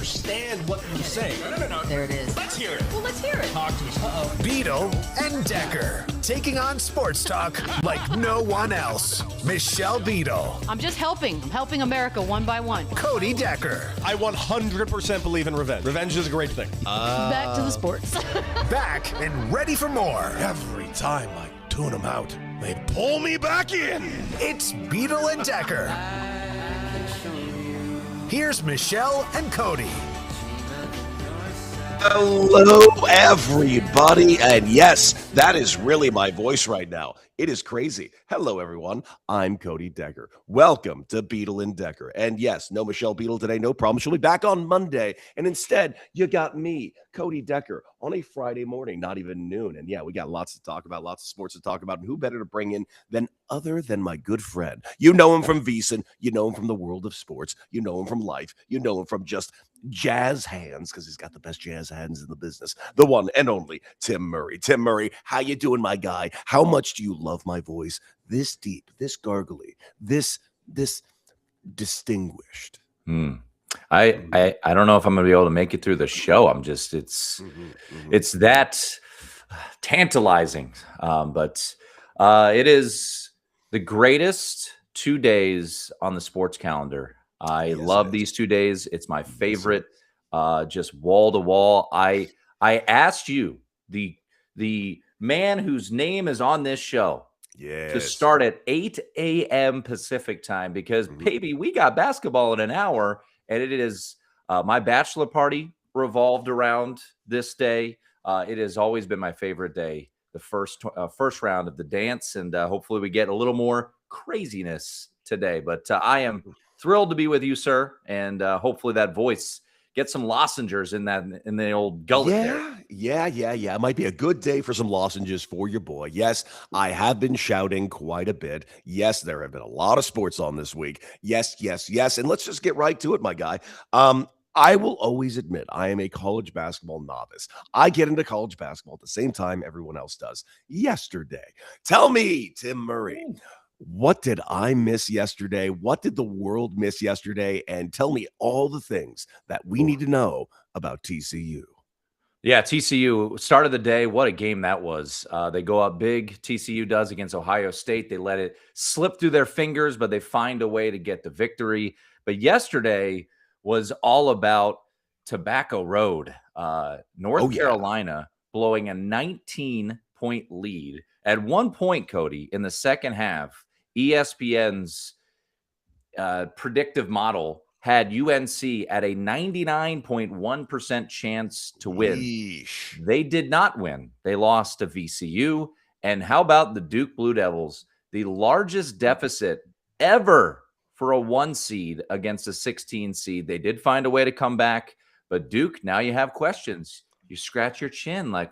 understand what you're saying. No. There it is. Let's hear it. Well, let's hear it. Talk to us. Uh-oh. Beadle and Decker, taking on sports talk like no one else. Michelle Beadle, I'm just helping. I'm helping America one by one. Cody Decker. I 100% believe in revenge. Revenge is a great thing. Back to the sports. Back and ready for more. Every time I tune them out, they pull me back in. It's Beadle and Decker. Here's Michelle and Cody. Hello, everybody. And yes, that is really my voice right now. It is crazy. Hello, everyone. I'm Cody Decker. Welcome to Beadle and Decker. And yes, no Michelle Beadle today, no problem. She'll be back on Monday. And instead, you got me, Cody Decker, on a Friday morning, not even noon. And yeah, we got lots to talk about, lots of sports to talk about. And who better to bring in other than my good friend? You know him from VEASAN. You know him from the world of sports. You know him from life. You know him from just jazz hands, because he's got the best jazz hands in the business. The one and only Tim Murray. Tim Murray, how you doing, my guy? How much do you love my voice? This deep, this gargly, this distinguished. I don't know if I'm gonna be able to make it through the show. I'm just it's that tantalizing. But it is the greatest 2 days on the sports calendar. I love these 2 days. It's my favorite, just wall to wall. I asked you, the man whose name is on this show, to start at 8 a.m. Pacific time, because baby, we got basketball in an hour, and it is my bachelor party revolved around this day. It has always been my favorite day, the first round of the dance, and hopefully we get a little more craziness today. But I am thrilled to be with you, sir, and hopefully that voice gets some lozenges in the old gullet there. Yeah. It might be a good day for some lozenges for your boy. Yes, I have been shouting quite a bit. Yes, there have been a lot of sports on this week. Yes. And let's just get right to it, my guy. I will always admit I am a college basketball novice. I get into college basketball at the same time everyone else does. Yesterday. Tell me, Tim Murray, what did I miss yesterday? What did the world miss yesterday? And tell me all the things that we need to know about TCU. Yeah, TCU started the day. What a game that was. They go up big. TCU does against Ohio State. They let it slip through their fingers, but they find a way to get the victory. But yesterday was all about Tobacco Road. North Carolina blowing a 19-point lead. At one point, Cody, in the second half, ESPN's predictive model had UNC at a 99.1% chance to win. Yeesh. They did not win. They lost to VCU. And how about the Duke Blue Devils? The largest deficit ever for a 1 seed against a 16 seed. They did find a way to come back. But Duke, now you have questions. You scratch your chin like,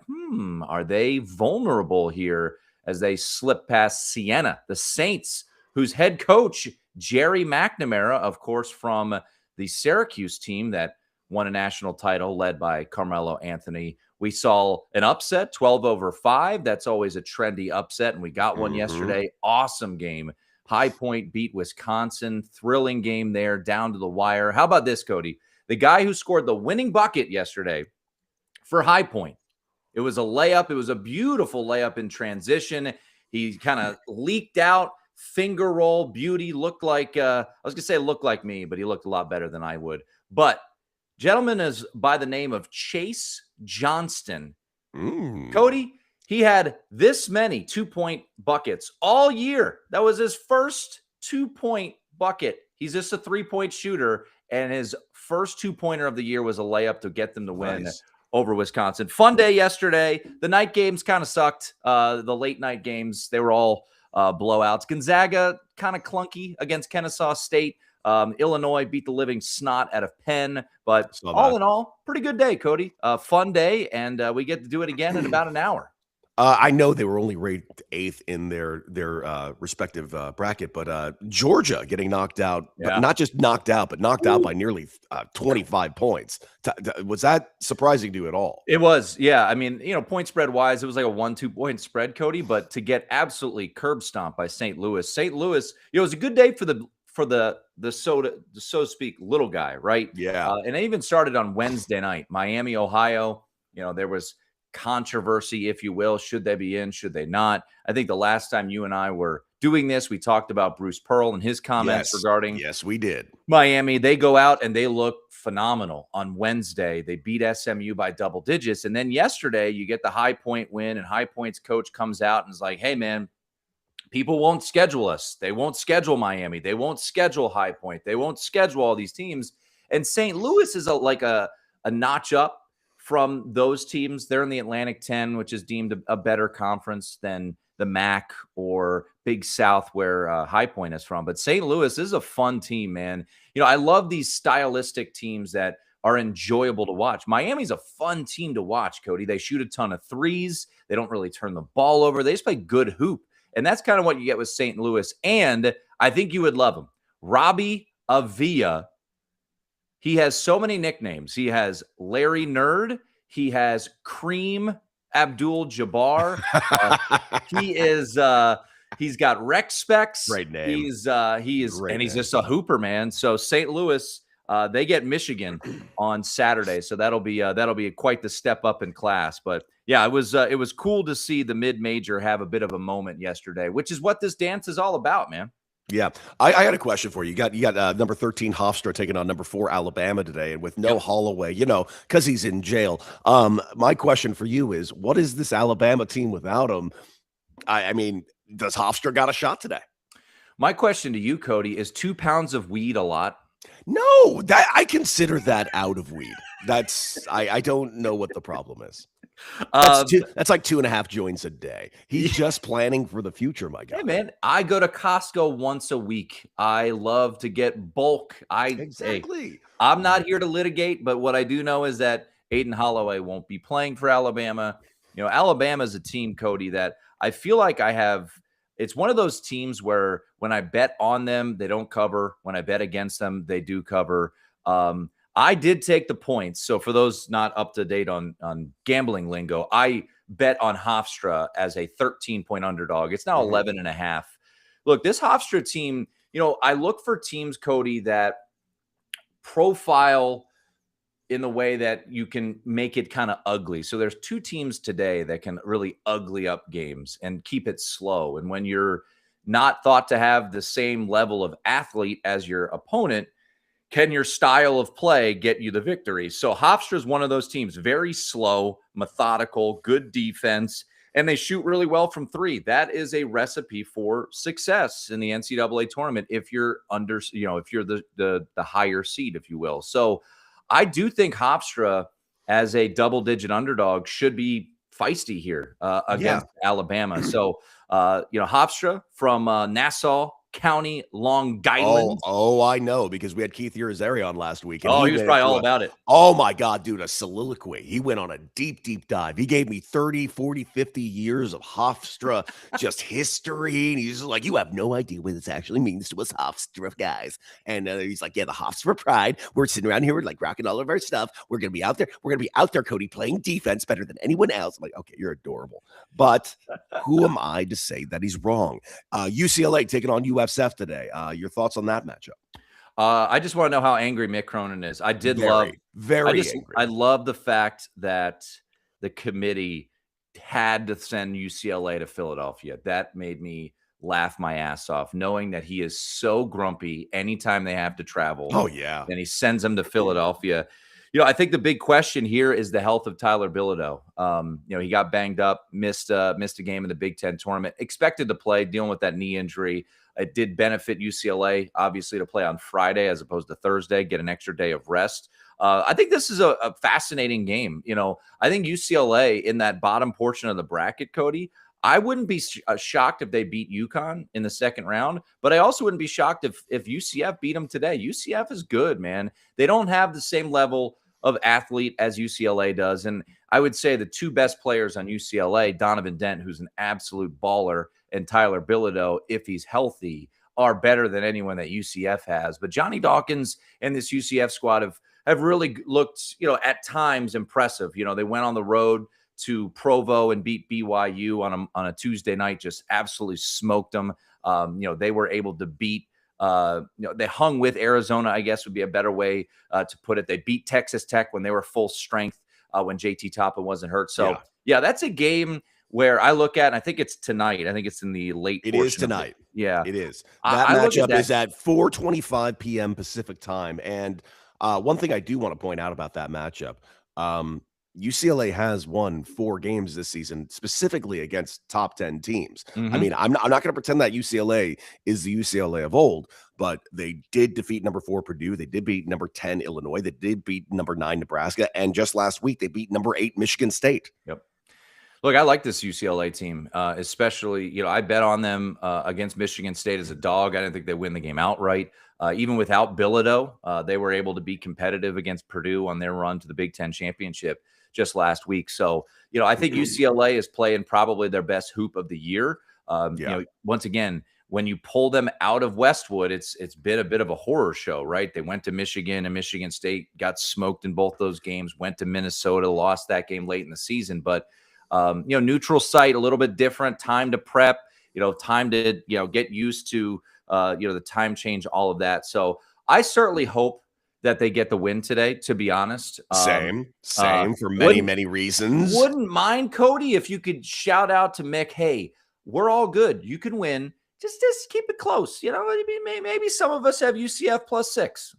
are they vulnerable here as they slip past Siena, the Saints, whose head coach, Jerry McNamara, of course, from the Syracuse team that won a national title led by Carmelo Anthony. We saw an upset, 12-5. That's always a trendy upset, and we got one yesterday. Awesome game. High Point beat Wisconsin. Thrilling game there, down to the wire. How about this, Cody? The guy who scored the winning bucket yesterday for High Point, it was a layup. It was a beautiful layup in transition. He kind of leaked out, finger roll, beauty, looked like, I was going to say looked like me, but he looked a lot better than I would. But gentleman is by the name of Chase Johnston. Cody, he had this many 2-point buckets all year. That was his first 2-point bucket. He's just a 3-point shooter, and his first 2-pointer of the year was a layup to get them to win over Wisconsin. Fun day yesterday. The night games kind of sucked. The late night games, they were all blowouts. Gonzaga kind of clunky against Kennesaw State. Illinois beat the living snot out of Penn. But all in all, pretty good day, Cody. Fun day, and we get to do it again in about an hour. I know they were only rated 8th in their respective bracket, but Georgia getting knocked out, but not just knocked out, but knocked out by nearly 25 points. Was that surprising to you at all? It was, yeah. I mean, point spread wise, it was like a 1-2 point spread, Cody, but to get absolutely curb stomped by St. Louis. St. Louis, it was a good day for the for the so to speak little guy, right? Yeah. And it even started on Wednesday night, Miami, Ohio. There was controversy, if you will. Should they be in? Should they not? I think the last time you and I were doing this, we talked about Bruce Pearl and his comments regarding Yes, we did. Miami. They go out and they look phenomenal on Wednesday. They beat SMU by double digits. And then yesterday, you get the High Point win, and High Point's coach comes out and is like, hey, man, people won't schedule us. They won't schedule Miami. They won't schedule High Point. They won't schedule all these teams. And St. Louis is like a notch up from those teams. They're in the Atlantic 10, which is deemed a better conference than the MAC or Big South, where High Point is from. But St. Louis is a fun team, man. I love these stylistic teams that are enjoyable to watch. Miami's a fun team to watch, Cody. They shoot a ton of threes. They don't really turn the ball over. They just play good hoop. And that's kind of what you get with St. Louis. And I think you would love him. Robbie Avila. He has so many nicknames. He has Larry Nerd. He has Cream Abdul-Jabbar. He's got Rex Specs. Great name. He's just a hooper, man. So St. Louis, they get Michigan on Saturday. So that'll be quite the step up in class. But yeah, it was cool to see the mid-major have a bit of a moment yesterday, which is what this dance is all about, man. Yeah, I got a question for you. You got number 13 Hofstra taking on number 4 Alabama today, and with no Holloway, because he's in jail. My question for you is, what is this Alabama team without him? I mean, does Hofstra got a shot today? My question to you, Cody, is 2 pounds of weed a lot? No, that I consider that out of weed. I don't know what the problem is. That's like 2.5 joints a day. He's just planning for the future, my guy. Hey, man, I go to Costco once a week. I love to get bulk. Exactly. I'm not here to litigate, but what I do know is that Aiden Holloway won't be playing for Alabama. Alabama is a team, Cody, that I feel like it's one of those teams where when I bet on them, they don't cover. When I bet against them, they do cover. I did take the points. So for those not up to date on gambling lingo, I bet on Hofstra as a 13-point underdog. It's now 11.5. Look, this Hofstra team, I look for teams, Cody, that profile in the way that you can make it kind of ugly. So there's 2 teams today that can really ugly up games and keep it slow. And when you're not thought to have the same level of athlete as your opponent, can your style of play get you the victory? So Hofstra is one of those teams, very slow, methodical, good defense, and they shoot really well from 3. That is a recipe for success in the NCAA tournament if you're if you're the higher seed, if you will. So I do think Hofstra as a double-digit underdog should be feisty here against Alabama. So, Hofstra from Nassau County, Long Island. Oh, I know, because we had Keith Irizarry on last week. And he was probably all about it. Oh, my God, dude, a soliloquy. He went on a deep, deep dive. He gave me 30, 40, 50 years of Hofstra, just history. And he's just like, you have no idea what this actually means to us Hofstra guys. And he's like, yeah, the Hofstra pride. We're sitting around here, we're like rocking all of our stuff. We're going to be out there. We're going to be out there, Cody, playing defense better than anyone else. I'm like, okay, you're adorable. But who am I to say that he's wrong? UCLA taking on USF today. Your thoughts on that matchup? I just want to know how angry Mick Cronin is. I love the fact that the committee had to send UCLA to Philadelphia. That made me laugh my ass off, knowing that he is so grumpy anytime they have to travel. Oh, yeah. And he sends them to Philadelphia. I think the big question here is the health of Tyler Bilodeau. He got banged up, missed a game in the Big Ten tournament, expected to play, dealing with that knee injury. It did benefit UCLA, obviously, to play on Friday as opposed to Thursday, get an extra day of rest. I think this is a fascinating game. I think UCLA in that bottom portion of the bracket, Cody, I wouldn't be shocked if they beat UConn in the second round, but I also wouldn't be shocked if UCF beat them today. UCF is good, man. They don't have the same level of athlete as UCLA does. And I would say the 2 best players on UCLA, Donovan Dent, who's an absolute baller, and Tyler Bilodeau, if he's healthy, are better than anyone that UCF has. But Johnny Dawkins and this UCF squad have really looked, at times impressive. They went on the road to Provo and beat BYU on a Tuesday night, just absolutely smoked them. They were able to beat They hung with Arizona, I guess would be a better way to put it. They beat Texas Tech when they were full strength when JT Toppin wasn't hurt. So, yeah, that's a game where I look at, and I think it's tonight. I think it's in the late It portion is tonight. Yeah. It is. That matchup is at 4:25 p.m. Pacific time. And one thing I do want to point out about that matchup, UCLA has won 4 games this season, specifically against top 10 teams. I mean, I'm not going to pretend that UCLA is the UCLA of old, but they did defeat number 4 Purdue. They did beat number 10 Illinois. They did beat number 9 Nebraska. And just last week, they beat number 8 Michigan State. Yep. Look, I like this UCLA team, especially, I bet on them against Michigan State as a dog. I didn't think they'd win the game outright. Even without Bilodeau, they were able to be competitive against Purdue on their run to the Big Ten championship just last week. So, I think UCLA is playing probably their best hoop of the year. Once again, when you pull them out of Westwood, it's been a bit of a horror show, right? They went to Michigan and Michigan State got smoked in both those games, went to Minnesota, lost that game late in the season. But, neutral site, a little bit different, time to prep, time to, get used to, the time change, all of that. So I certainly hope that they get the win today, to be honest. Same for many reasons. Wouldn't mind, Cody, if you could shout out to Mick, hey, we're all good. You can win. Just keep it close. Maybe some of us have UCF +6.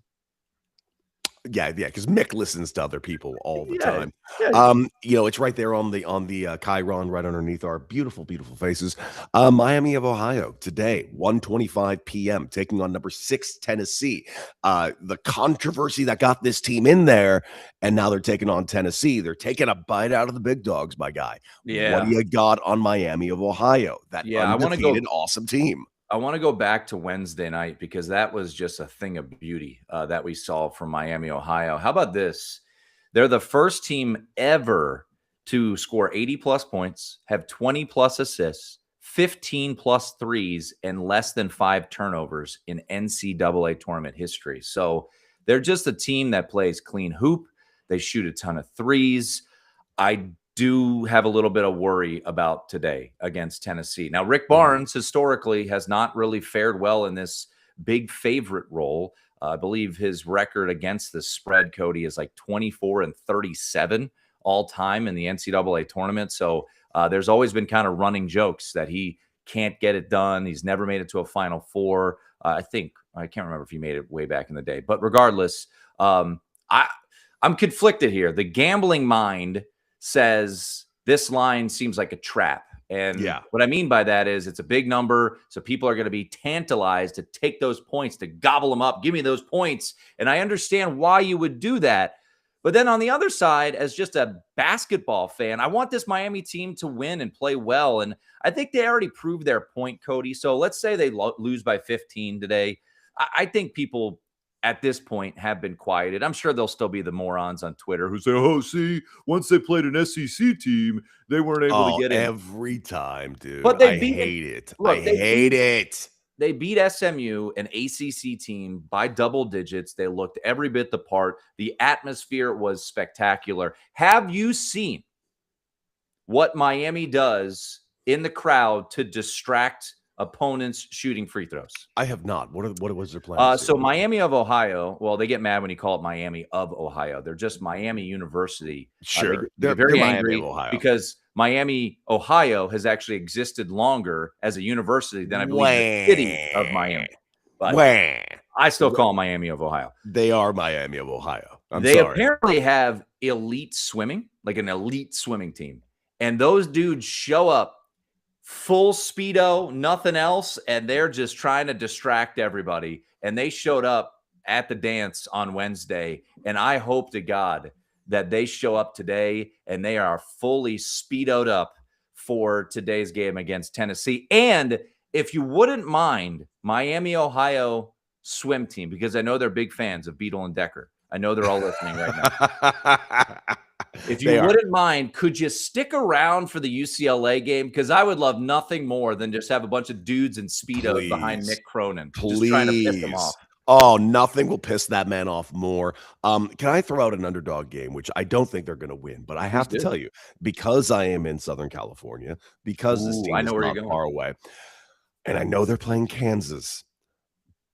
Yeah, because Mick listens to other people all the time. Yeah. It's right there on the Chiron, right underneath our beautiful faces. Miami of Ohio today, 1:25 p.m., taking on number 6 Tennessee. The controversy that got this team in there, and now they're taking on Tennessee. They're taking a bite out of the big dogs, my guy. Yeah. What do you got on Miami of Ohio? That undefeated, awesome team. I want to go back to Wednesday night because that was just a thing of beauty that we saw from Miami, Ohio. How about this? They're the first team ever to score 80+ points, have 20+ assists, 15+ threes, and less than 5 turnovers in NCAA tournament history. So they're just a team that plays clean hoop. They shoot a ton of threes. I do have a little bit of worry about today against Tennessee. Now, Rick Barnes historically has not really fared well in this big favorite role. I believe his record against the spread, Cody, is like 24-37 all time in the NCAA tournament. So there's always been kind of running jokes that he can't get it done. He's never made it to a Final Four. I can't remember if he made it way back in the day, but regardless, I'm conflicted here. The gambling mind says this line seems like a trap. And what I mean by that is it's a big number. So people are going to be tantalized to take those points, to gobble them up. Give me those points. And I understand why you would do that. But then on the other side, as just a basketball fan, I want this Miami team to win and play well. And I think they already proved their point, Cody. So let's say they lose by 15 today. I think people at this point have been quieted. I'm sure there'll still be the morons on Twitter who say, oh, see, once they played an SEC team, they weren't able to get in. Every time, dude. But I hate it. Look, I hate it. They beat SMU, an ACC team, by double digits. They looked every bit the part. The atmosphere was spectacular. Have you seen what Miami does in the crowd to distract opponents shooting free throws? I have not. What was their plan? So Miami of Ohio, well, they get mad when you call it Miami of Ohio. They're just Miami University. Sure. They're very angry because Miami, Ohio has actually existed longer as a university than I believe the city of Miami. But I still call them Miami of Ohio. They are Miami of Ohio. They apparently have elite swimming, like an elite swimming team. And those dudes show up full speedo, nothing else, and they're just trying to distract everybody. And they showed up at the dance on Wednesday, and I hope to God that they show up today and they are fully speedoed up for today's game against Tennessee. And if you wouldn't mind, Miami, Ohio swim team, because I know they're big fans of Beadle and Decker. I know they're all listening right now. If you wouldn't mind, could you stick around for the UCLA game? Because I would love nothing more than just have a bunch of dudes in Speedos behind Mick Cronin. Just trying to piss them off. Oh, nothing will piss that man off more. Can I throw out an underdog game, which I don't think they're going to win, but I have to tell you, because I am in Southern California, because this team is not far away, and I know they're playing Kansas,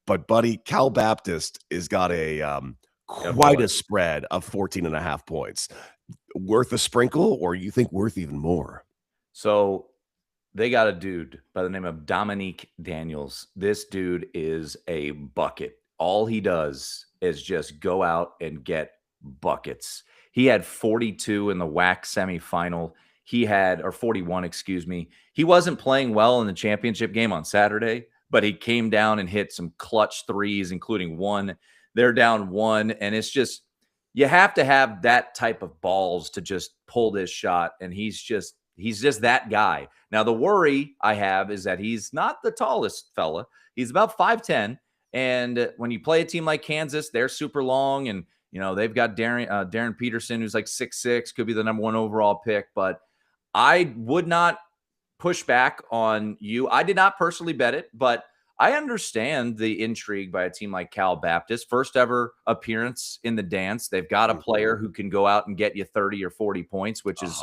But buddy, Cal Baptist has got a quite boy. a spread of 14.5 points. Worth a sprinkle, or you think worth even more? So they got a dude by the name of Dominique Daniels. This dude is a bucket. All he does is just go out and get buckets. He had 42 in the WAC semifinal. He had, or 41, excuse me. He wasn't playing well in the championship game on Saturday, but he came down and hit some clutch threes, including one. They're down one, and it's just, you have to have that type of balls to just pull this shot, and he's just that guy. Now, the worry I have is that he's not the tallest fella. He's about 5'10", and when you play a team like Kansas, they're super long, and they've got Darren Peterson, who's like 6'6", could be the number 1 overall pick, but I would not push back on you. I did not personally bet it, but I understand the intrigue by a team like Cal Baptist. First ever appearance in the dance. They've got a player who can go out and get you 30 or 40 points, which is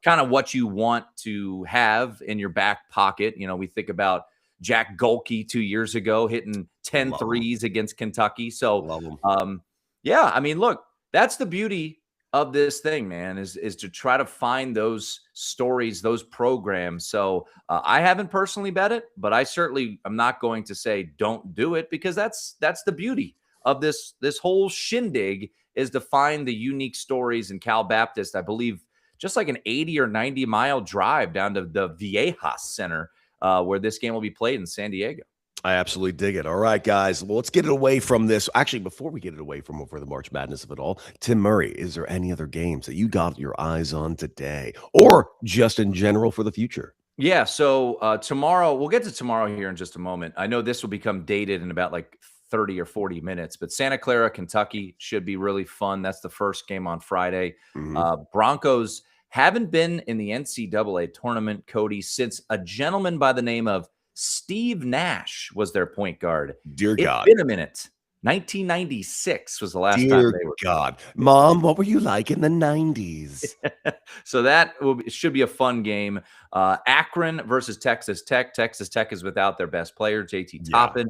kind of what you want to have in your back pocket. We think about Jack Golke 2 years ago hitting 10 threes against Kentucky. So, yeah, I mean, look, that's the beauty of this thing, man, is to try to find those stories, those programs. So I haven't personally bet it, but I certainly am not going to say don't do it, because that's the beauty of this whole shindig, is to find the unique stories. In Cal Baptist, I believe just like an 80 or 90 mile drive down to the Viejas Center, where this game will be played in San Diego. I absolutely dig it. All right, guys. Well, let's get it away from this. Actually, before we get it away from over the March Madness of it all, Tim Murray, is there any other games that you got your eyes on today, or just in general for the future? Yeah. So tomorrow, we'll get to tomorrow here in just a moment. I know this will become dated in about like 30 or 40 minutes, but Santa Clara, Kentucky should be really fun. That's the first game on Friday. Broncos haven't been in the NCAA tournament, Cody, since a gentleman by the name of Steve Nash was their point guard. Dear God. It's been a minute. 1996 was the last time they were. Dear God. Mom, what were you like in the 90s? So that should be a fun game. Akron versus Texas Tech. Texas Tech is without their best player, JT Toppin.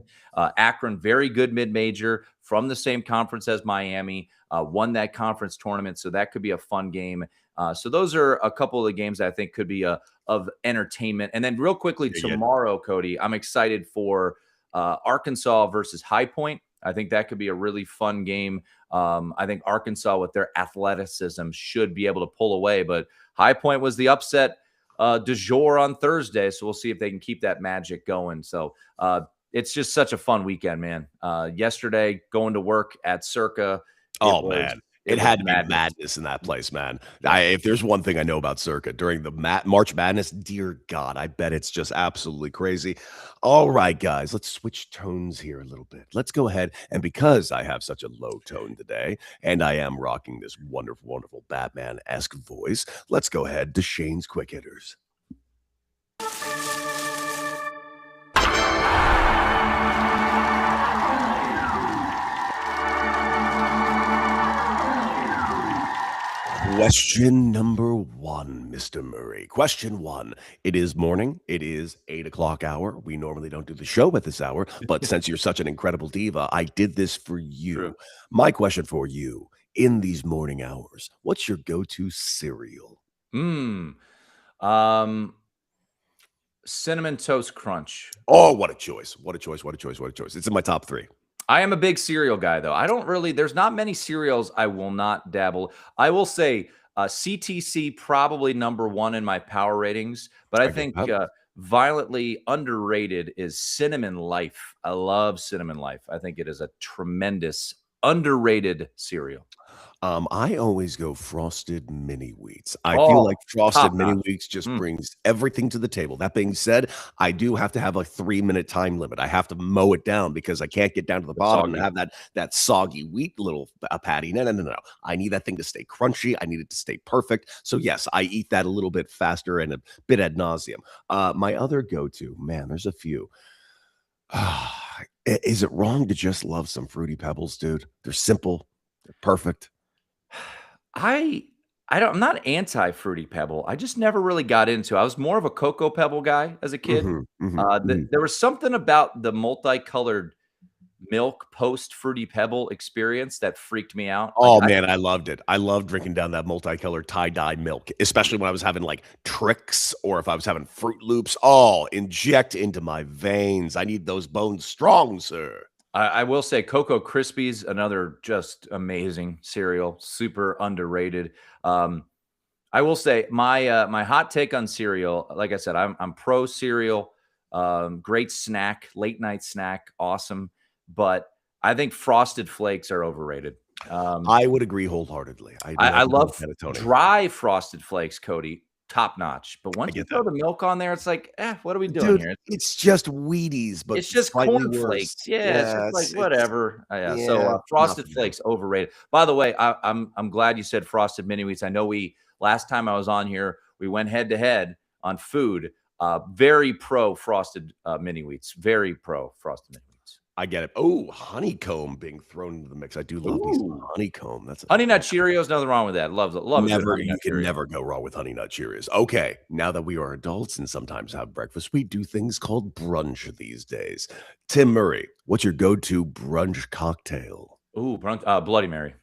Akron, very good mid-major, from the same conference as Miami, won that conference tournament. So that could be a fun game. So those are a couple of the games that I think could be of entertainment. And then real quickly, tomorrow, Cody, I'm excited for Arkansas versus High Point. I think that could be a really fun game. I think Arkansas, with their athleticism, should be able to pull away. But High Point was the upset du jour on Thursday, so we'll see if they can keep that magic going. So it's just such a fun weekend, man. Yesterday, going to work at Circa. Man. It had to be madness in that place, man. If there's one thing I know about Circa during the March Madness, dear God, I bet it's just absolutely crazy. All right, guys, let's switch tones here a little bit. Let's go ahead. And because I have such a low tone today, and I am rocking this wonderful, wonderful Batman-esque voice, let's go ahead to Shane's Quick Hitters. Question number 1, Mr. Murray. Question 1. It is morning. It is 8 o'clock hour. We normally don't do the show at this hour, but since you're such an incredible diva, I did this for you. True. My question for you, in these morning hours, what's your go-to cereal? Cinnamon Toast Crunch. Oh, what a choice. What a choice. What a choice. What a choice. It's in my top 3. I am a big cereal guy, though. There's not many cereals I will not dabble. I will say CTC probably number 1 in my power ratings, but I think violently underrated is Cinnamon Life. I love Cinnamon Life. I think it is a tremendous underrated cereal. I always go Frosted Mini Wheats. I feel like Frosted Mini Wheats just brings everything to the table. That being said, I do have to have a 3-minute time limit. I have to mow it down because I can't get down to the bottom and have that soggy wheat little patty. No. I need that thing to stay crunchy. I need it to stay perfect. So yes, I eat that a little bit faster and a bit ad nauseum. My other go-to, man, there's a few. Is it wrong to just love some Fruity Pebbles, dude? They're simple. They're perfect. I'm not anti Fruity Pebble. I just never really got into. I was more of a Cocoa Pebble guy as a kid. There was something about the multicolored milk post Fruity Pebble experience that freaked me out. Oh, man, I loved it. I loved drinking down that multicolored tie-dye milk, especially when I was having, like, tricks or if I was having Fruit Loops. Oh, inject into my veins. I need those bones strong, sir. I will say Cocoa Krispies, another just amazing cereal, super underrated. I will say my hot take on cereal, like I said, I'm pro cereal, great snack, late night snack, awesome. But I think Frosted Flakes are overrated. I would agree wholeheartedly. I love Panettone. dry Frosted Flakes, Cody, top notch. But once you get throw that. the milk on there, it's like, what are we doing Dude, here? it's just Wheaties, but It's just slightly cornflakes. worse. Yeah, it's just like whatever. yeah, So Frosted nothing. Flakes overrated. By the way, I'm glad you said Frosted Mini Wheats. I know last time I was on here, we went head to head on food. Very pro Frosted Mini Wheats. Very pro Frosted Mini Wheats. I get it. Oh, honeycomb being thrown into the mix. I do love me some honeycomb. That's Honey Nut Cheerios. Nothing wrong with that. Love never. Honey You Nut can Cheerios. never go wrong with Honey Nut Cheerios. Okay, now that we are adults and sometimes have breakfast, we do things called brunch these days. Tim Murray, what's your go-to brunch cocktail? Ooh, Bloody Mary.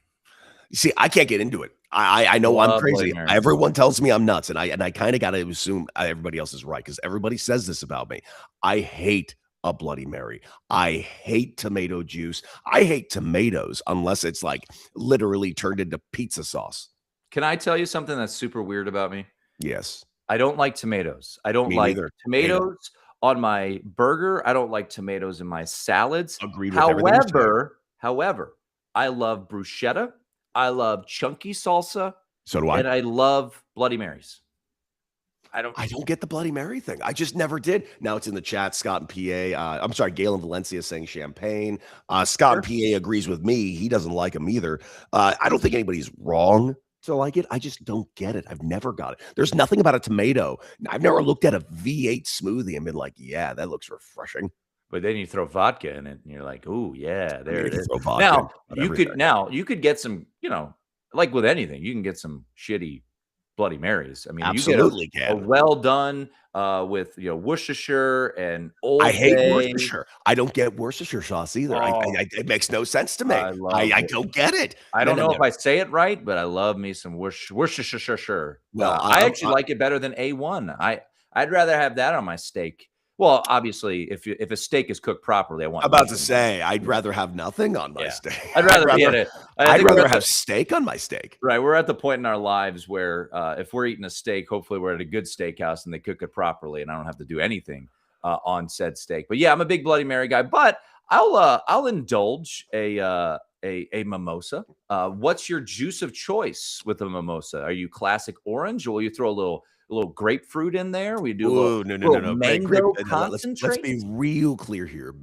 You see, I can't get into it. I know I'm Love Bloody crazy. Mary. Everyone tells me I'm nuts, and I kind of got to assume everybody else is right because everybody says this about me. I hate a Bloody Mary. I hate tomato juice. I hate tomatoes unless it's like literally turned into pizza sauce. Can I tell you something that's super weird about me? Yes. I don't like tomatoes. I don't Me like neither. tomatoes on my burger. I don't like tomatoes in my salads. Agreed with everything you're saying. However, I love bruschetta. I love chunky salsa. So do I. And I love Bloody Marys. I don't get the Bloody Mary thing. I just never did. Now it's in the chat. Scott and PA. I'm sorry, Galen Valencia saying champagne. Scott and PA agrees with me. He doesn't like them either. I don't think anybody's wrong to like it. I just don't get it. I've never got it. There's nothing about a tomato. I've never looked at a V8 smoothie and been like, yeah, that looks refreshing. But then you throw vodka in it, and you're like, "Ooh, yeah, there it is." Now you could get some, like with anything, you can get some shitty Bloody Marys. I mean, absolutely you get a well done with Worcestershire and Old I hate Bay. Worcestershire. I don't get Worcestershire sauce either. It makes no sense to me. I don't get it. I don't know if I say it right, but I love me some Worcestershire. Well, I actually like it better than A1. I'd rather have that on my steak. Well, obviously, if a steak is cooked properly, I'm about to say I'd rather have nothing on my steak. I'd rather have steak on my steak. Right, we're at the point in our lives where if we're eating a steak, hopefully we're at a good steakhouse and they cook it properly, and I don't have to do anything on said steak. But yeah, I'm a big Bloody Mary guy. But I'll indulge a mimosa. What's your juice of choice with a mimosa? Are you classic orange, or will you throw a little grapefruit in there? We do no. Mango concentrate. Let's be real clear here.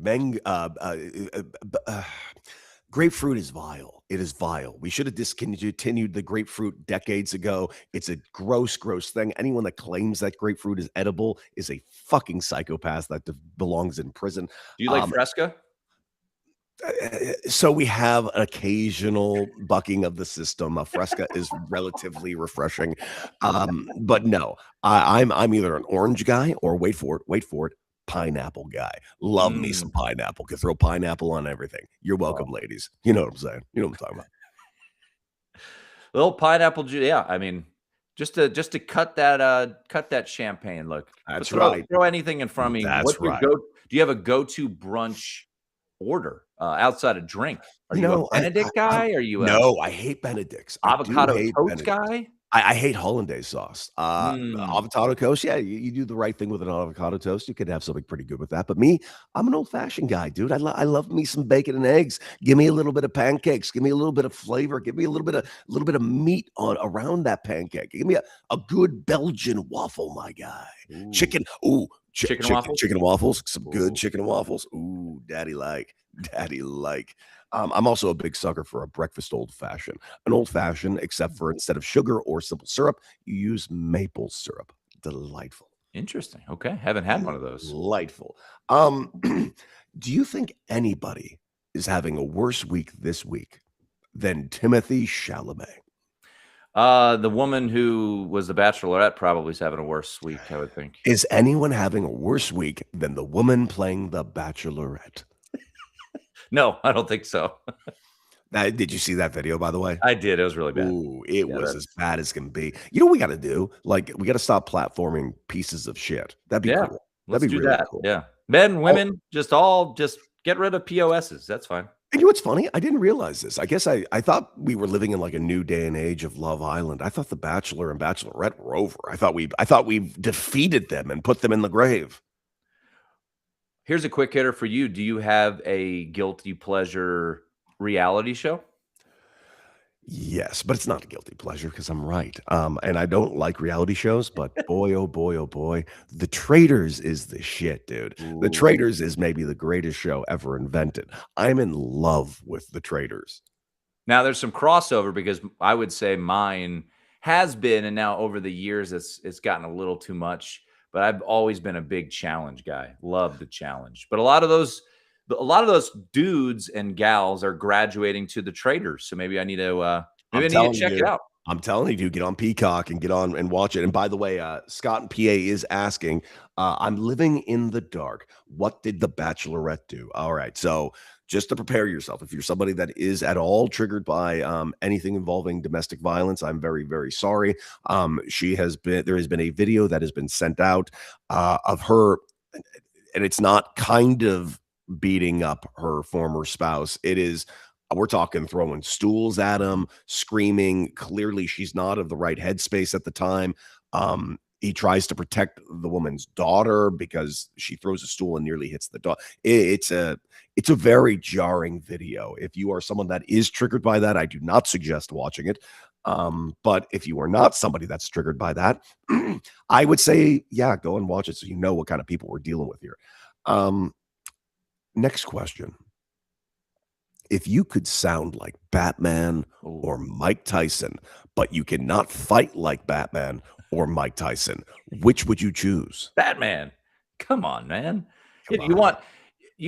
Grapefruit is vile. It is vile. We should have discontinued the grapefruit decades ago. It's a gross thing. Anyone that claims that grapefruit is edible is a fucking psychopath that belongs in prison. Do you like Fresca? So we have an occasional bucking of the system. A Fresca is relatively refreshing, but no, I'm either an orange guy or wait for it, pineapple guy. Love me some pineapple. Could throw pineapple on everything. You're welcome, ladies. You know what I'm saying. You know what I'm talking about. Little pineapple juice. Yeah, I mean, just to cut that champagne. Look, that's right. Throw anything in front of me. That's right. Do you have a go-to brunch order outside of drink? Are you a Benedict guy? Are you no? I hate Benedicts. Avocado toast guy. I hate hollandaise sauce. Avocado toast. Yeah, you do the right thing with an avocado toast. You could have something pretty good with that. But me, I'm an old-fashioned guy, dude. I love me some bacon and eggs. Give me a little bit of pancakes. Give me a little bit of flavor. Give me a little bit of meat around that pancake. Give me a good Belgian waffle, my guy. Ooh. Chicken and waffles. Some good chicken and waffles. Ooh, daddy like. I'm also a big sucker for a breakfast old-fashioned. An old-fashioned, except for instead of sugar or simple syrup, you use maple syrup. Delightful. Interesting. Okay. Haven't had one of those. Delightful. Do you think anybody is having a worse week this week than Timothy Chalamet? The woman who was the Bachelorette probably is having a worse week, I would think. Is anyone having a worse week than the woman playing the Bachelorette? No, I don't think so. Did you see that video, by the way? I did. It was really bad. Ooh, it Yeah, was as bad as can be. You know what we gotta do? Like, we gotta stop platforming pieces of shit. That'd be yeah. cool. Let's That'd be do really that. cool. Yeah. Men, Oh, women, just get rid of POSs. That's fine. and you know what's funny? I didn't realize this. I guess I thought we were living in, like, a new day and age of Love Island. I thought The Bachelor and Bachelorette were over. I thought we defeated them and put them in the grave. Here's a quick hitter for you. Do you have a guilty pleasure reality show? Yes, but it's not a guilty pleasure because 'cause I'm right. And I don't like reality shows, but boy, oh boy, The Traitors is the shit, dude. The Ooh. Traitors is maybe the greatest show ever invented. I'm in love with The Traitors. Now there's some crossover because I would say mine has been, and now over the years it's gotten a little too much. But I've always been a big challenge guy. Love the challenge. But a lot of those dudes and gals are graduating to the traders. So maybe I need to I'm maybe I need to telling check it you. out. I'm telling you, get on Peacock and get on and watch it. And by the way, Scott in PA is asking, I'm living in the dark. What did the Bachelorette do? All right. So just to prepare yourself, if you're somebody that is at all triggered by anything involving domestic violence, I'm very, very sorry. There has been a video that has been sent out of her, and it's not kind of beating up her former spouse. It is, we're talking throwing stools at him, screaming. Clearly, she's not of the right headspace at the time. He tries to protect the woman's daughter because she throws a stool and nearly hits the dog. It's a very jarring video. If you are someone that is triggered by that, I do not suggest watching it. But if you are not somebody that's triggered by that, I would say, yeah, go and watch it so you know what kind of people we're dealing with here. Um, Next question. If you could sound like Batman Ooh, or Mike Tyson, but you cannot fight like Batman or Mike Tyson, which would you choose? Batman. Come on, man. Come You on.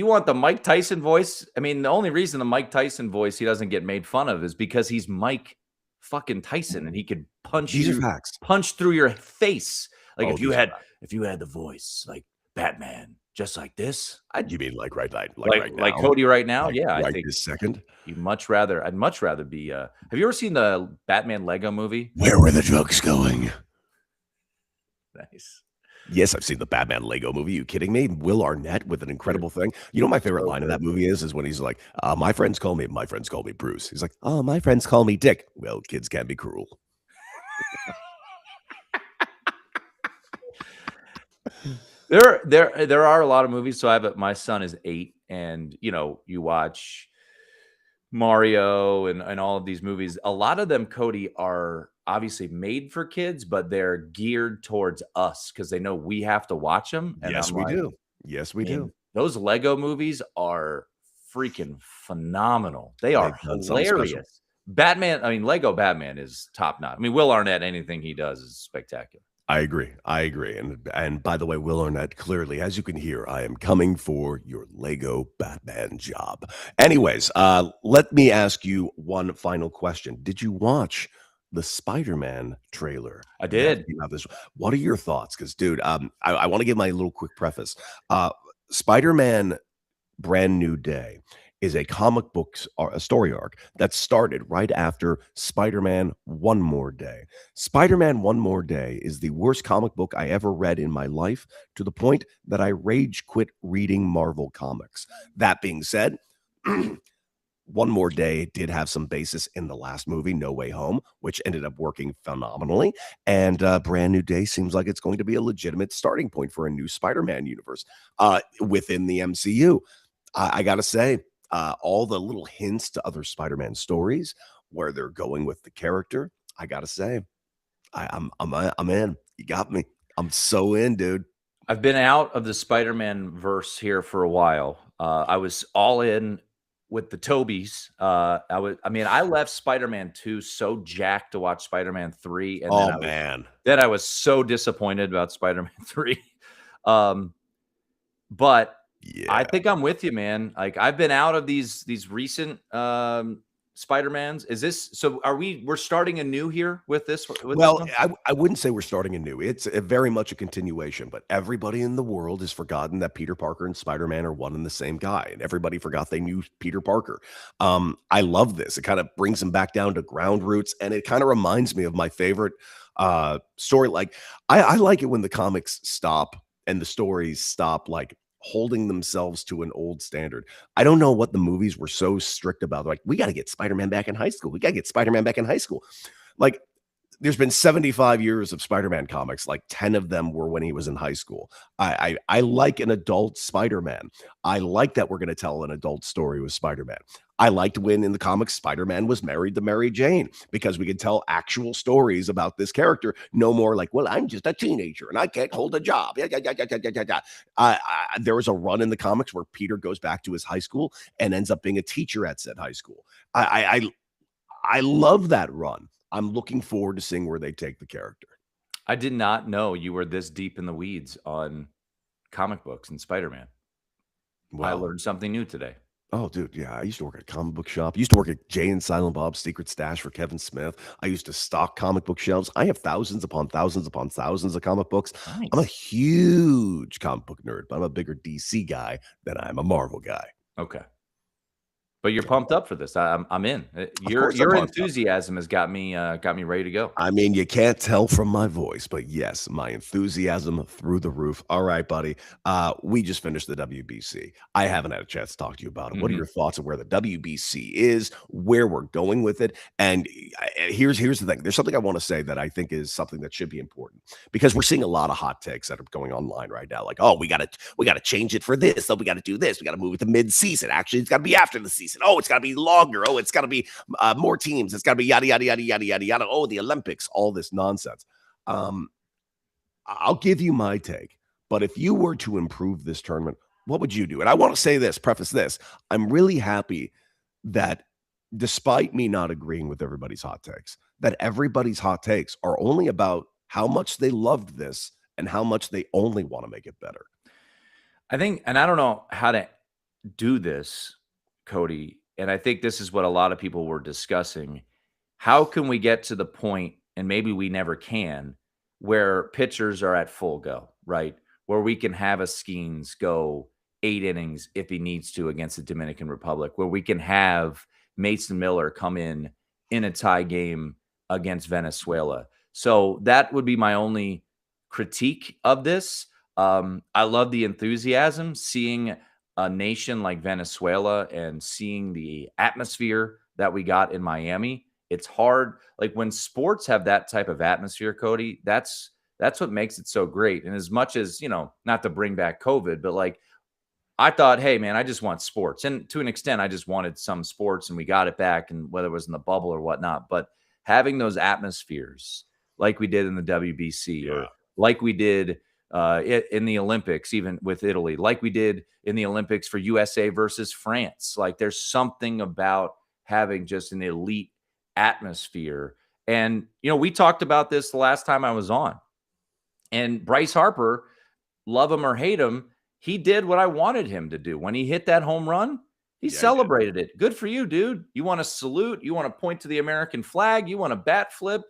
want the Mike Tyson voice? I mean, the only reason the Mike Tyson voice he doesn't get made fun of is because he's Mike fucking Tyson and he could These are facts. punch through your face. Like Oh, if you these are had facts. if you had the voice like Batman, just like this, I'd You mean like right like now? Cody right now. Like Yeah, I right think this second? I'd much rather be have you ever seen the Batman Lego movie? Where were the drugs going? Nice. Yes, I've seen the Batman Lego movie. You kidding me? Will Arnett with an incredible thing. You know what my favorite So line of good. that movie is when he's like, my friends call me Bruce. He's like, oh, my friends call me Dick. Well, kids can be cruel. There are a lot of movies. So my son is 8, and you watch Mario and all of these movies. A lot of them, Cody, are obviously made for kids, but they're geared towards us because they know we have to watch them. And Yes, I'm we like, do. Yes, we man, do. those Lego movies are freaking phenomenal. They are They've done something special. hilarious. Lego Batman is top notch. I mean, Will Arnett, anything he does is spectacular. I agree. I agree. And by the way, Will Arnett, clearly, as you can hear, I am coming for your Lego Batman job. Anyways, let me ask you one final question. Did you watch the Spider-Man trailer? I that did. came out What are your thoughts? Because, dude, I want to give my little quick preface. Spider-Man Brand New Day is a comic book a story arc that started right after Spider-Man One More Day. Spider-Man One More Day is the worst comic book I ever read in my life, to the point that I rage quit reading Marvel comics. That being said, One More Day did have some basis in the last movie, No Way Home, which ended up working phenomenally. And Brand New Day seems like it's going to be a legitimate starting point for a new Spider-Man universe within the MCU. I got to say, all the little hints to other Spider-Man stories where they're going with the character, I got to say, I'm in. You got me. I'm so in, dude. I've been out of the Spider-Man verse here for a while. I was all in with the Tobies. I left Spider-Man 2 so jacked to watch Spider-Man 3, and Oh, man. then I was so disappointed about Spider-Man 3. But I Yeah. think I'm with you, man. Like I've been out of these recent Spider-Mans? Is this so? We're starting anew here with this? With this Well, one? I wouldn't say we're starting anew. It's very much a continuation, but everybody in the world has forgotten that Peter Parker and Spider-Man are one and the same guy, and everybody forgot they knew Peter Parker. I love this. It kind of brings them back down to ground roots, and it kind of reminds me of my favorite story. Like, I like it when the comics stop and the stories stop, like, holding themselves to an old standard. I don't know what the movies were so strict about. Like, we got to get Spider-Man back in high school. We got to get Spider-Man back in high school. Like, there's been 75 years of Spider-Man comics, like 10 of them were when he was in high school. I like an adult Spider-Man. I like that we're going to tell an adult story with Spider-Man. I liked when in the comics Spider-Man was married to Mary Jane because we could tell actual stories about this character. No more like, well, I'm just a teenager and I can't hold a job. There was a run in the comics where Peter goes back to his high school and ends up being a teacher at said high school. I love that run. I'm looking forward to seeing where they take the character. I did not know you were this deep in the weeds on comic books and Spider-Man. I learned something new today. Oh, dude, yeah. I used to work at a comic book shop. I used to work at Jay and Silent Bob's Secret Stash for Kevin Smith. I used to stock comic book shelves. I have thousands upon thousands upon thousands of comic books. Nice. I'm a huge comic book nerd, but I'm a bigger DC guy than I'm a Marvel guy. Okay. But you're pumped up for this. I'm in. Your enthusiasm has got me ready to go. I mean, you can't tell from my voice, but yes, my enthusiasm through the roof. All right, buddy. We just finished the WBC. I haven't had a chance to talk to you about it. What are your thoughts on where the WBC is, where we're going with it? And here's the thing. There's something I want to say that I think is something that should be important because we're seeing a lot of hot takes that are going online right now. Like, oh, we gotta change it for this. Oh, we gotta do this. We gotta move it to mid-season. Actually, it's gotta be after the season. Oh, it's got to be longer. Oh, it's got to be more teams. It's got to be yada, yada, yada, yada, yada, yada. Oh, the Olympics, all this nonsense. I'll give you my take. But if you were to improve this tournament, what would you do? And I want to say this, preface this. I'm really happy that despite me not agreeing with everybody's hot takes, that everybody's hot takes are only about how much they loved this and how much they only want to make it better. I think, and I don't know how to do this, Cody, and I think this is what a lot of people were discussing. How can we get to the point, and maybe we never can, where pitchers are at full go, right? Where we can have a Skeens go 8 innings if he needs to against the Dominican Republic, where we can have Mason Miller come in a tie game against Venezuela. So that would be my only critique of this. I love the enthusiasm, seeing a nation like Venezuela and seeing the atmosphere that we got in Miami. It's hard. Like when sports have that type of atmosphere, Cody, that's what makes it so great. And as much as, not to bring back COVID, but like I thought, hey man, I just want sports. And to an extent, I just wanted some sports and we got it back, and whether it was in the bubble or whatnot, but having those atmospheres like we did in the WBC or like we did in the Olympics, even with Italy, like we did in the Olympics for USA versus France. Like there's something about having just an elite atmosphere. And, we talked about this the last time I was on. And Bryce Harper, love him or hate him, he did what I wanted him to do. When he hit that home run, he celebrated it. Good for you, dude. You want to salute, you want to point to the American flag, you want to bat flip.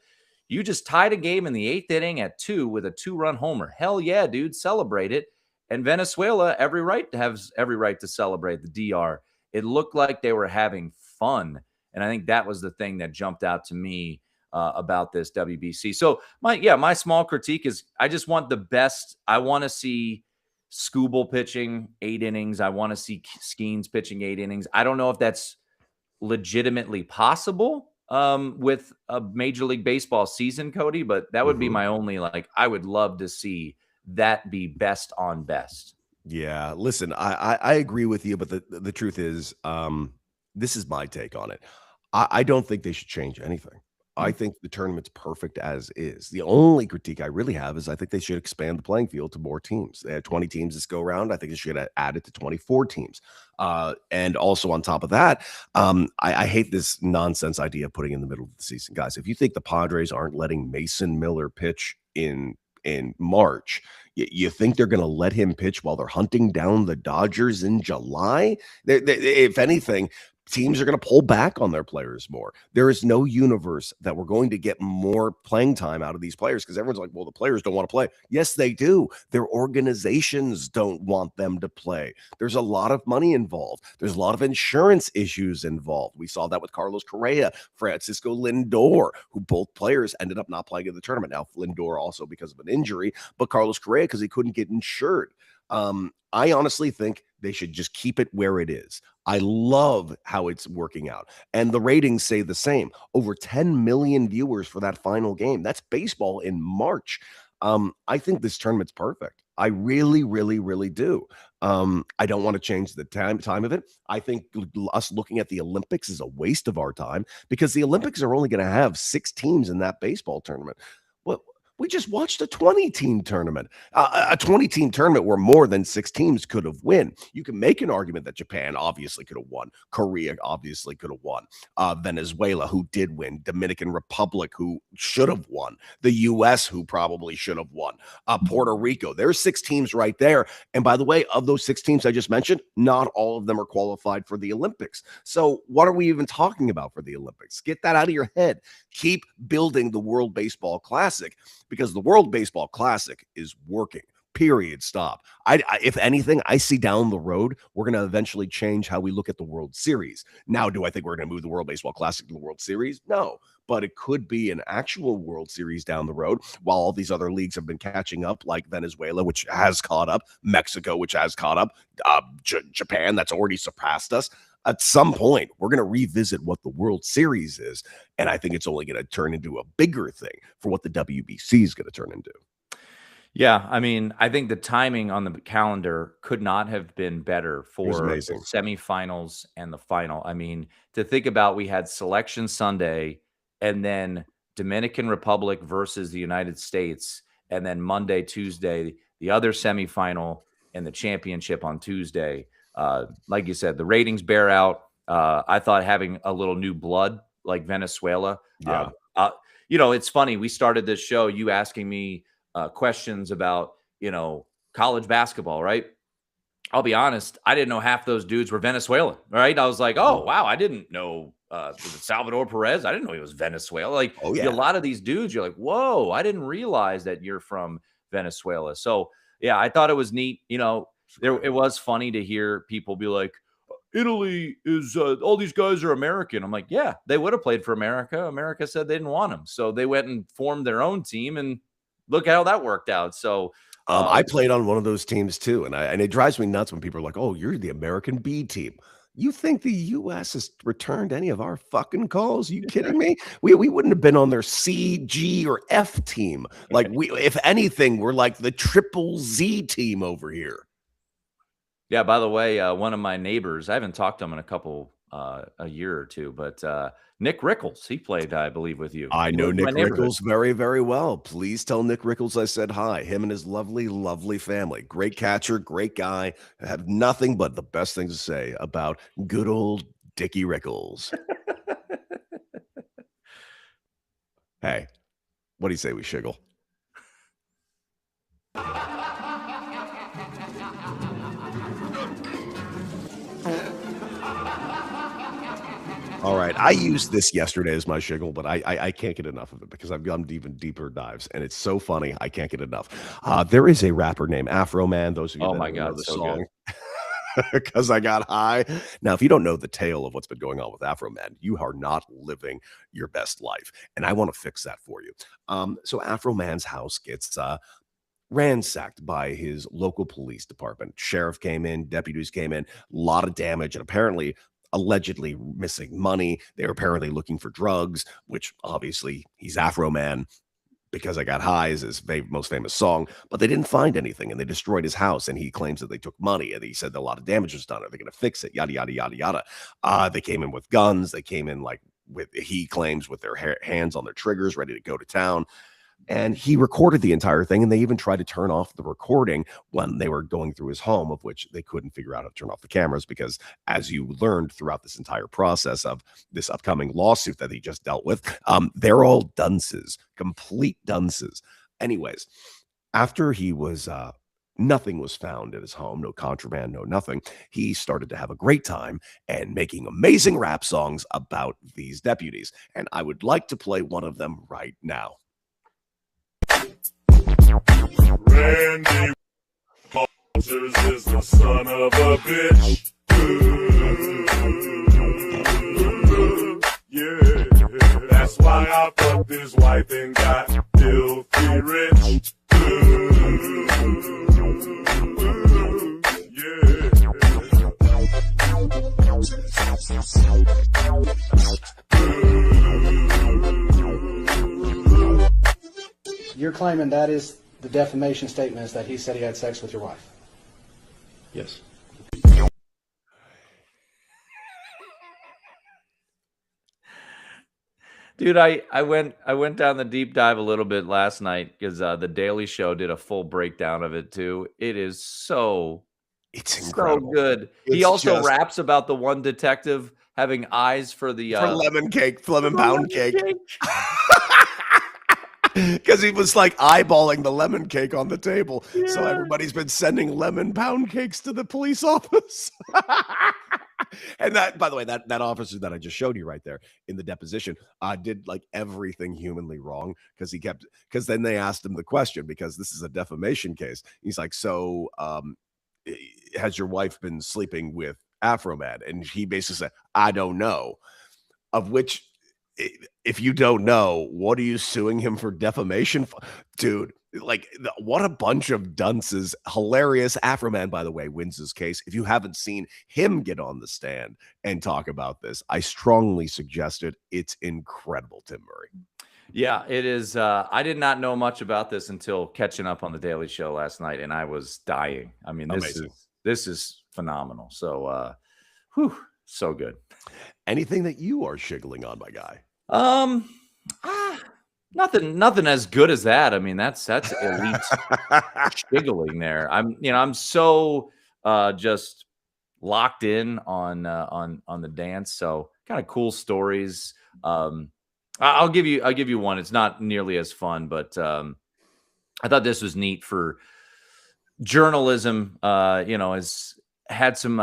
You just tied a game in the 8th inning at 2 with a 2-run homer. Hell yeah, dude, celebrate it. And Venezuela, has every right to celebrate the DR. It looked like they were having fun. And I think that was the thing that jumped out to me about this WBC. So my small critique is I just want the best. I want to see Skubal pitching 8 innings. I want to see Skeens pitching 8 innings. I don't know if that's legitimately possible with a Major League Baseball season, Cody, but that would be my only, I would love to see that be best on best. Yeah, listen, I agree with you, but the truth is, this is my take on it. I don't think they should change anything. I think the tournament's perfect as is. The only critique I really have is I think they should expand the playing field to more teams. They had 20 teams this go around. I think they should add it to 24 teams. And also on top of that, I hate this nonsense idea of putting in the middle of the season. Guys, if you think the Padres aren't letting Mason Miller pitch in March, you think they're going to let him pitch while they're hunting down the Dodgers in July? If anything, teams are going to pull back on their players more. There is no universe that we're going to get more playing time out of these players because everyone's like, well, the players don't want to play. Yes, they do. Their organizations don't want them to play. There's a lot of money involved. There's a lot of insurance issues involved. We saw that with Carlos Correa, Francisco Lindor, who both players ended up not playing in the tournament. Now, Lindor also because of an injury, but Carlos Correa because he couldn't get insured. I honestly think they should just keep it where it is. I love how it's working out. And the ratings say the same. Over 10 million viewers for that final game. That's baseball in March. I think this tournament's perfect. I really, really, really do. I don't want to change the time of it. I think us looking at the Olympics is a waste of our time because the Olympics are only going to have 6 teams in that baseball tournament. Well, we just watched a 20-team tournament, a 20-team tournament where more than 6 teams could have won. You can make an argument that Japan obviously could have won. Korea obviously could have won. Venezuela, who did win. Dominican Republic, who should have won. The U.S., who probably should have won. Puerto Rico. There's 6 teams right there. And by the way, of those 6 teams I just mentioned, not all of them are qualified for the Olympics. So what are we even talking about for the Olympics? Get that out of your head. Keep building the World Baseball Classic, because the World Baseball Classic is working. Period. Stop. If anything, I see down the road, we're going to eventually change how we look at the World Series. Now, do I think we're going to move the World Baseball Classic to the World Series? No, but it could be an actual World Series down the road while all these other leagues have been catching up, like Venezuela, which has caught up, Mexico, which has caught up, Japan, that's already surpassed us. At some point, we're going to revisit what the World Series is, and I think it's only going to turn into a bigger thing for what the WBC is going to turn into. Yeah, I mean, I think the timing on the calendar could not have been better for the semifinals and the final. I mean, to think about, we had Selection Sunday and then Dominican Republic versus the United States, and then Monday, Tuesday, the other semifinal and the championship on Tuesday. Like you said, the ratings bear out. I thought having a little new blood like Venezuela. Yeah. It's funny. We started this show, you asking me questions about, college basketball, right? I'll be honest. I didn't know half those dudes were Venezuelan, right? I was like, oh, wow. I didn't know was it Salvador Perez. I didn't know he was Venezuela. Like, oh, yeah. A lot of these dudes, you're like, whoa, I didn't realize that you're from Venezuela. So, yeah, I thought it was neat. It was funny to hear people be like, Italy is all these guys are American. I'm like, yeah, they would have played for America. America said they didn't want them. So they went and formed their own team, and look how that worked out. So I played on one of those teams too. And it drives me nuts when people are like, oh, you're the American B team. You think the U.S. has returned any of our fucking calls? Are you kidding me? We wouldn't have been on their C, G, or F team. Like, if anything, we're like the triple Z team over here. Yeah, by the way, one of my neighbors, I haven't talked to him in a year or two, but Nick Rickles, he played, I believe, with you. I know Nick Rickles very, very well. Please tell Nick Rickles I said hi. Him and his lovely, lovely family. Great catcher, great guy. I have nothing but the best things to say about good old Dickie Rickles. Hey, what do you say we shiggle? All right. I used this yesterday as my shiggle, but I can't get enough of it because I've gone even deeper dives, and it's so funny. I can't get enough. There is a rapper named Afro Man. Those of you that know the song, because I got high. Now, if you don't know the tale of what's been going on with Afro Man, you are not living your best life, and I want to fix that for you. So Afro Man's house gets ransacked by his local police department. Sheriff came in, deputies came in, a lot of damage, and apparently allegedly missing money. They were apparently looking for drugs, which obviously he's Afro Man. Because I Got High is his most famous song, but they didn't find anything, and they destroyed his house, and he claims that they took money, and he said that a lot of damage was done. Are they going to fix it? Yada, yada, yada, yada. They came in with guns. They came in he claims, with their hands on their triggers, ready to go to town. And he recorded the entire thing, and they even tried to turn off the recording when they were going through his home, of which they couldn't figure out how to turn off the cameras because, as you learned throughout this entire process of this upcoming lawsuit that he just dealt with, they're all dunces, complete dunces. Anyways, after he was Nothing was found at his home, no contraband, no nothing. He started to have a great time and making amazing rap songs about these deputies. And I would like to play one of them right now. Randy Walters is the son of a bitch. Ooh, yeah, that's why I fucked his wife and got filthy rich. Ooh, yeah. You're claiming that is the defamation statement, is that he said he had sex with your wife? Yes. Dude, I went down the deep dive a little bit last night because the Daily Show did a full breakdown of it too. It is It's incredible. so good. He It's also just- raps about the one detective having eyes for the for lemon cake, lemon pound cake. Because he was like eyeballing the lemon cake on the table. So everybody's been sending lemon pound cakes to the police office. And that, by the way, that officer that I just showed you right there in the deposition did like everything humanly wrong because then they asked him the question, because this is a defamation case. He's like, so has your wife been sleeping with Afroman? And he basically said, I don't know. Of which, if you don't know, what are you suing him for defamation for? Dude, like, what a bunch of dunces. Hilarious. Afroman, by the way, wins this case. If you haven't seen him get on the stand and talk about this, I strongly suggest it. It's incredible, Tim Murray. Yeah, it is. I did not know much about this until catching up on the Daily Show last night, and I was dying. I mean, this is phenomenal. So, so good. Anything that you are shiggling on, my guy? Nothing as good as that. I mean, that's elite shiggling there. I'm so just locked in on the dance. So kind of cool stories. I'll give you one. It's not nearly as fun, but I thought this was neat for journalism. Has had some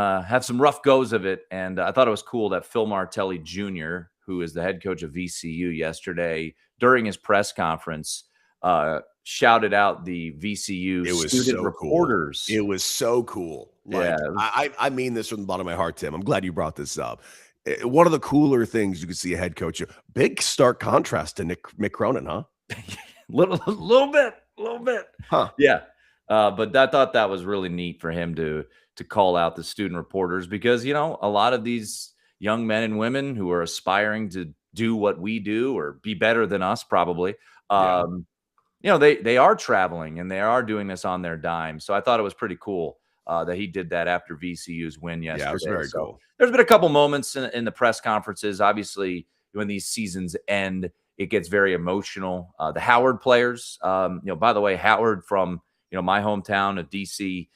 rough goes of it, and I thought it was cool that Phil Martelli Jr., who is the head coach of VCU, yesterday during his press conference shouted out the VCU student reporters. Cool. It was so cool. Like, yeah, I mean this from the bottom of my heart, Tim. I'm glad you brought this up. One of the cooler things you could see a head coach. Big stark contrast to Mick Cronin, huh? little bit, huh? Yeah, but I thought that was really neat for him to call out the student reporters, because a lot of these young men and women who are aspiring to do what we do or be better than us, probably, they are traveling and they are doing this on their dime. So I thought it was pretty cool that he did that after VCU's win yesterday. Yeah, it was very cool. There's been a couple moments in the press conferences. Obviously, when these seasons end, it gets very emotional. The Howard players, by the way, Howard from my hometown of DC,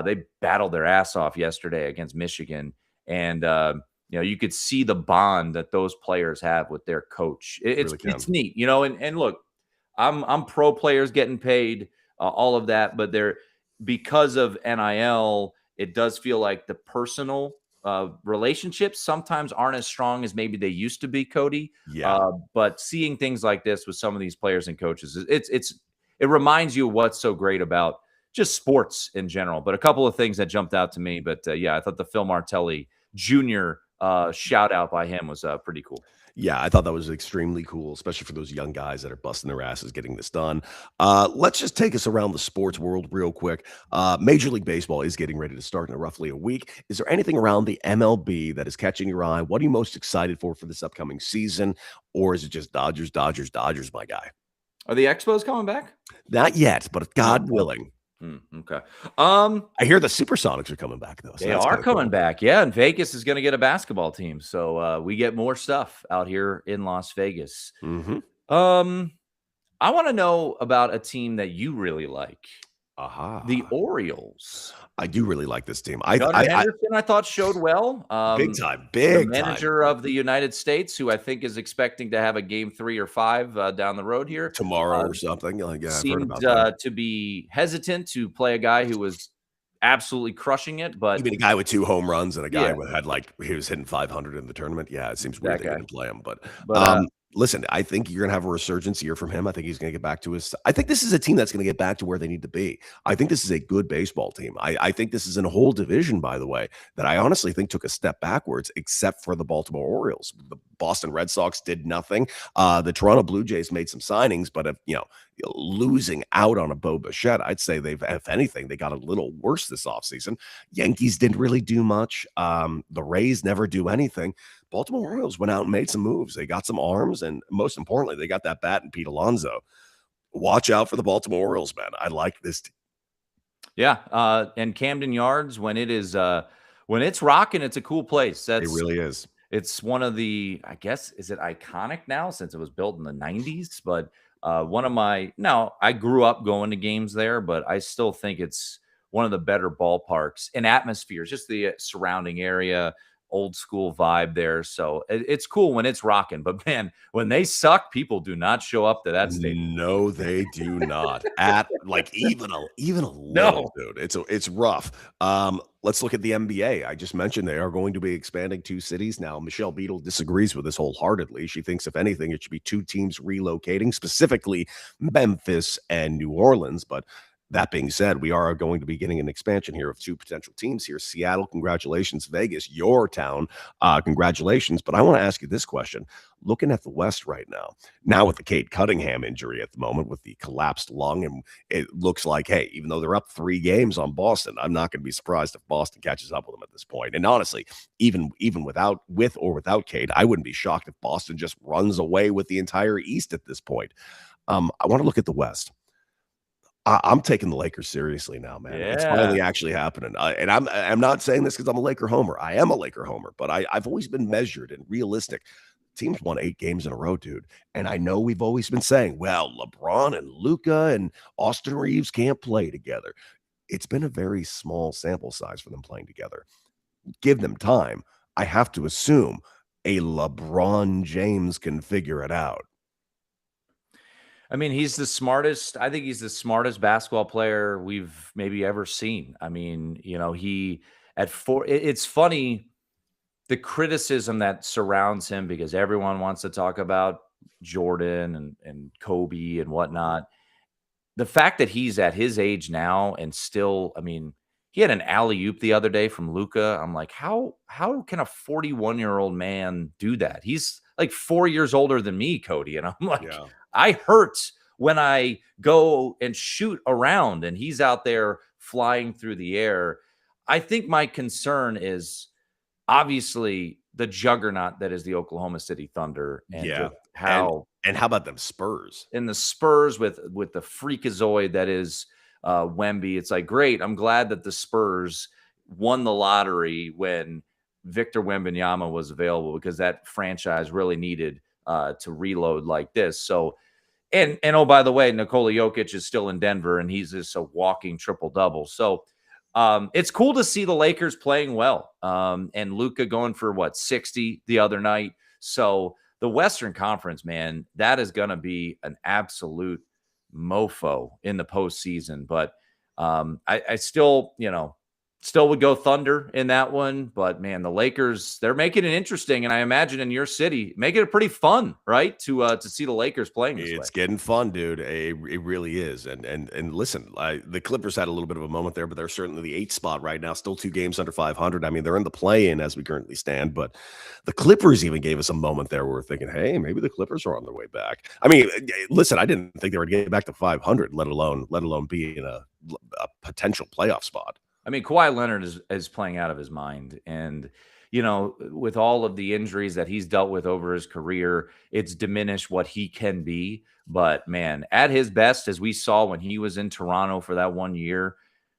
they battled their ass off yesterday against Michigan, and you could see the bond that those players have with their coach. It's neat, and look, I'm pro players getting paid, all of that, but because of NIL, it does feel like the personal relationships sometimes aren't as strong as maybe they used to be, Cody. Yeah. But seeing things like this with some of these players and coaches, it reminds you of what's so great about just sports in general. But a couple of things that jumped out to me. But I thought the Phil Martelli Jr. Shout out by him was pretty cool. Yeah, I thought that was extremely cool, especially for those young guys that are busting their asses getting this done. Let's just take us around the sports world real quick. Major League Baseball is getting ready to start in roughly a week. Is there anything around the MLB that is catching your eye? What are you most excited for this upcoming season? Or is it just Dodgers, my guy? Are the Expos coming back? Not yet, but God willing. Okay. I hear the Supersonics are coming back, though. So they are coming back. Yeah, and Vegas is going to get a basketball team, so we get more stuff out here in Las Vegas. Mm-hmm. I want to know about a team that you really like. the Orioles. I do really like this team. Gunnar Henderson, I thought, showed well. Big time. The manager of the United States, who I think is expecting to have a game 3 or 5 down the road here tomorrow or something. Like, yeah, I've heard seemed about that. to be hesitant to play a guy who was absolutely crushing it. But even a guy with 2 home runs and a guy who had he was hitting 500 in the tournament. Yeah, it seems weird they didn't play him. But listen, I think you're going to have a resurgence year from him. I think he's going to get back to his. I think this is a team that's going to get back to where they need to be. I think this is a good baseball team. I think this is in a whole division, by the way, that I honestly think took a step backwards, except for the Baltimore Orioles. The Boston Red Sox did nothing. The Toronto Blue Jays made some signings, but losing out on a Bo Bichette, I'd say if anything, they got a little worse this offseason. Yankees didn't really do much. The Rays never do anything. Baltimore Orioles went out and made some moves. They got some arms, and most importantly, they got that bat in Pete Alonso. Watch out for the Baltimore Orioles, man. I like this team. Yeah, and Camden Yards, when it's rocking, it's a cool place. It really is. It's one of the, I guess, is it iconic now since it was built in the 90s? But I grew up going to games there, but I still think it's one of the better ballparks and atmospheres, just the surrounding area, old school vibe there. So it's cool when it's rocking, but man, when they suck, people do not show up to that stadium. No, they do not. At even a little, dude. It's rough. Let's look at the NBA. I just mentioned they are going to be expanding 2 cities now. Michelle Beadle disagrees with this wholeheartedly. She thinks, if anything, it should be 2 teams relocating, specifically Memphis and New Orleans. But that being said, we are going to be getting an expansion here of 2 potential teams here. Seattle, congratulations. Vegas, your town, congratulations. But I want to ask you this question. Looking at the West right now with the Cade Cunningham injury at the moment with the collapsed lung, and it looks like, hey, even though they're up 3 games on Boston, I'm not going to be surprised if Boston catches up with them at this point. And honestly, even with or without Cade, I wouldn't be shocked if Boston just runs away with the entire East at this point. I want to look at the West. I'm taking the Lakers seriously now, man. Yeah. It's finally actually happening. And I'm not saying this because I'm a Laker homer. I am a Laker homer, but I've always been measured and realistic. Teams won 8 games in a row, dude. And I know we've always been saying, well, LeBron and Luka and Austin Reeves can't play together. It's been a very small sample size for them playing together. Give them time. I have to assume a LeBron James can figure it out. I mean, he's the smartest. I think he's the smartest basketball player we've maybe ever seen. I mean, it's funny, the criticism that surrounds him, because everyone wants to talk about Jordan and Kobe and whatnot. The fact that he's at his age now and still, I mean, he had an alley-oop the other day from Luka. I'm like, how can a 41-year-old man do that? He's like 4 years older than me, Cody. And I'm like, yeah. I hurt when I go and shoot around and he's out there flying through the air. I think my concern is obviously the juggernaut that is the Oklahoma City Thunder. And how about them Spurs? And the Spurs with the freakazoid that is Wemby. It's like, great. I'm glad that the Spurs won the lottery when Victor Wembanyama was available, because that franchise really needed to reload like this. So, and oh, by the way, Nikola Jokic is still in Denver and he's just a walking triple-double. So it's cool to see the Lakers playing well. And Luka going for 60 the other night. So the Western Conference, man, that is going to be an absolute mofo in the postseason. But I still, still would go Thunder in that one. But man, the Lakers, they're making it interesting. And I imagine in your city, make it pretty fun, right? To see the Lakers playing this way. It's getting fun, dude. It really is. And listen, the Clippers had a little bit of a moment there, but they're certainly the 8th spot right now, still 2 games under 500. I mean, they're in the play-in as we currently stand, but the Clippers even gave us a moment there where we're thinking, hey, maybe the Clippers are on their way back. I mean, listen, I didn't think they would get back to 500, let alone be in a potential playoff spot. I mean, Kawhi Leonard is playing out of his mind. And, with all of the injuries that he's dealt with over his career, it's diminished what he can be. But, man, at his best, as we saw when he was in Toronto for that 1 year,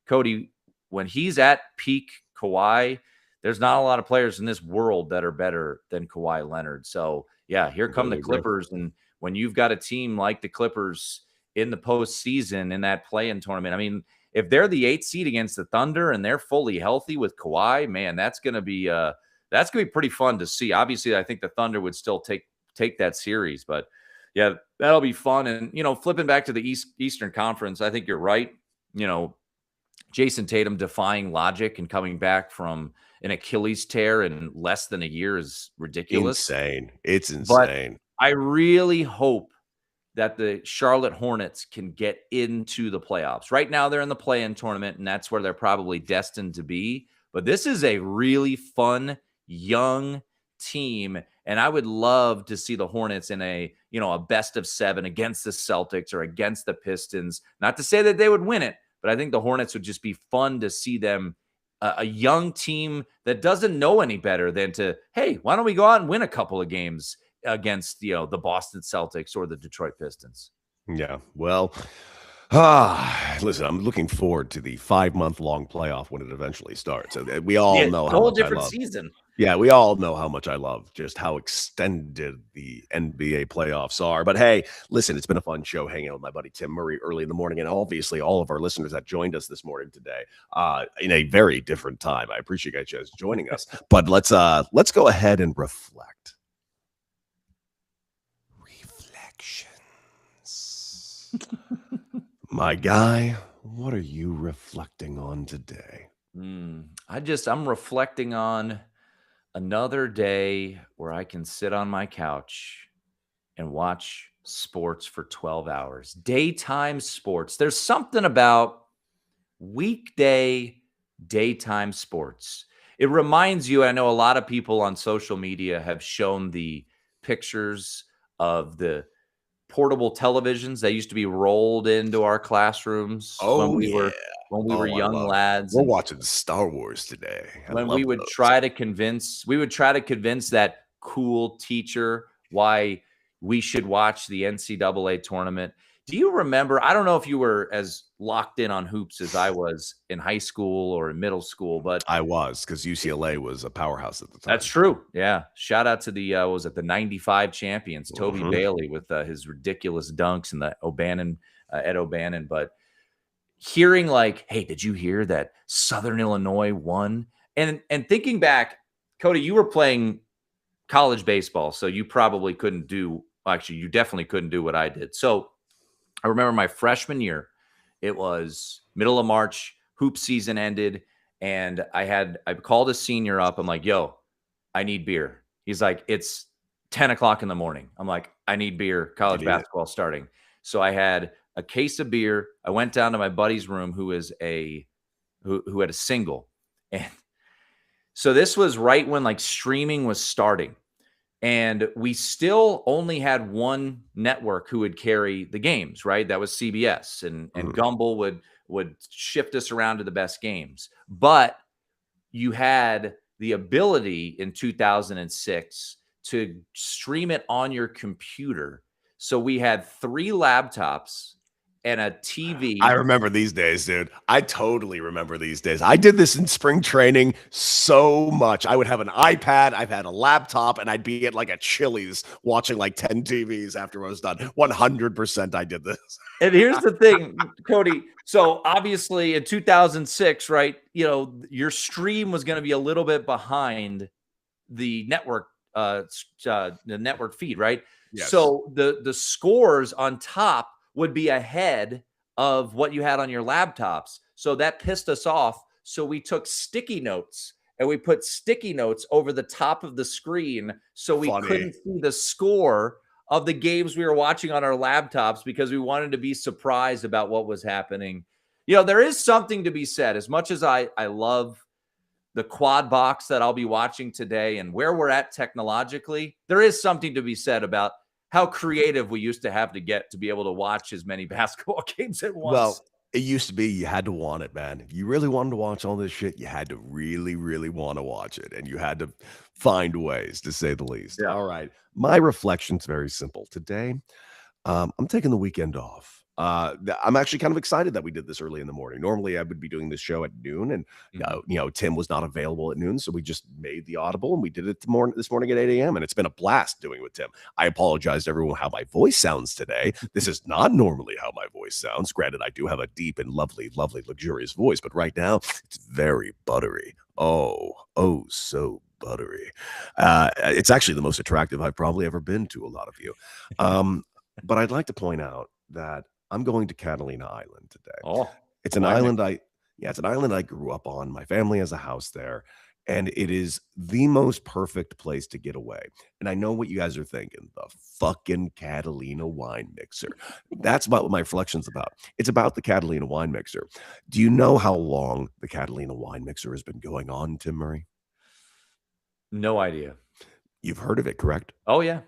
Cody, when he's at peak Kawhi, there's not a lot of players in this world that are better than Kawhi Leonard. So, yeah, here come the Clippers. And when you've got a team like the Clippers in the postseason in that play-in tournament, I mean, if they're the 8th seed against the Thunder and they're fully healthy with Kawhi, man, that's going to be pretty fun to see. Obviously, I think the Thunder would still take that series, but yeah, that'll be fun. And, flipping back to the Eastern Conference, I think you're right. Jason Tatum defying logic and coming back from an Achilles tear in less than a year is ridiculous. Insane. It's insane. But I really hope that the Charlotte Hornets can get into the playoffs. Right now, they're in the play-in tournament, and that's where they're probably destined to be. But this is a really fun, young team, and I would love to see the Hornets in a best of 7 against the Celtics or against the Pistons. Not to say that they would win it, but I think the Hornets would just be fun to see them, a young team that doesn't know any better than to, hey, why don't we go out and win a couple of games against the Boston Celtics or the Detroit Pistons. Yeah. Well, listen, I'm looking forward to the 5-month-long playoff when it eventually starts. We all know how whole much different I love. season. Yeah, we all know how much I love just how extended the NBA playoffs are. But hey, listen, it's been a fun show hanging out with my buddy Tim Murray early in the morning, and obviously all of our listeners that joined us this morning today in a very different time. I appreciate you guys joining us. But let's go ahead and reflect. My guy, what are you reflecting on today? I'm reflecting on another day where I can sit on my couch and watch sports for 12 hours. Daytime sports. There's something about weekday daytime sports. It reminds you, I know a lot of people on social media have shown the pictures of the portable televisions that used to be rolled into our classrooms when we were young lads. We're watching Star Wars today. When we would try to convince that cool teacher why we should watch the NCAA tournament. Do you remember? I don't know if you were as locked in on hoops as I was in high school or in middle school, but I was, because UCLA was a powerhouse at the time. That's true. Yeah. Shout out to the the 95 champions, Toby Bailey, with his ridiculous dunks and the Ed O'Bannon. But hearing like, hey, did you hear that Southern Illinois won? And thinking back, Cody, you were playing college baseball, so you probably couldn't do. Actually, you definitely couldn't do what I did. So I remember my freshman year. It was middle of March. Hoop season ended. And I called a senior up. I'm like, yo, I need beer. He's like, it's 10 o'clock in the morning. I'm like, I need beer. College basketball starting. So I had a case of beer. I went down to my buddy's room who had a single. And so this was right when like streaming was starting. And we still only had one network who would carry the games, right? That was CBS. And Gumbel would shift us around to the best games. But you had the ability in 2006 to stream it on your computer. So we had 3 laptops and a TV. I remember these days, dude. I totally remember these days. I did this in spring training so much. I would have an iPad, I've had a laptop, and I'd be at like a Chili's watching like 10 TVs after I was done. 100% I did this. And here's the thing, Cody. So obviously in 2006, right, your stream was going to be a little bit behind the network feed, right? Yes. So the scores on top would be ahead of what you had on your laptops. So that pissed us off. So we took sticky notes and we put sticky notes over the top of the screen so we couldn't see the score of the games we were watching on our laptops because we wanted to be surprised about what was happening. There is something to be said. As much as I love the quad box that I'll be watching today and where we're at technologically, there is something to be said about how creative we used to have to get to be able to watch as many basketball games at once. Well, it used to be you had to want it, man. If you really wanted to watch all this shit, you had to really, really want to watch it. And you had to find ways, to say the least. Yeah. All right. My reflection's very simple. Today, I'm taking the weekend off. I'm actually kind of excited that we did this early in the morning. Normally, I would be doing this show at noon, and Tim was not available at noon, so we just made the audible and we did it this morning at 8 a.m. And it's been a blast doing it with Tim. I apologize to everyone how my voice sounds today. This is not normally how my voice sounds. Granted, I do have a deep and lovely, luxurious voice, but right now it's very buttery. Oh, so buttery. It's actually the most attractive I've probably ever been to a lot of you. But I'd like to point out that I'm going to Catalina Island today. Oh, it's an island it's an island I grew up on. My family has a house there, and it is the most perfect place to get away. And I know what you guys are thinking, the fucking Catalina wine mixer. That's about what my reflection's about. It's about the Catalina wine mixer. Do you know how long the Catalina wine mixer has been going on, Tim Murray? No idea. You've heard of it, correct? Oh, yeah.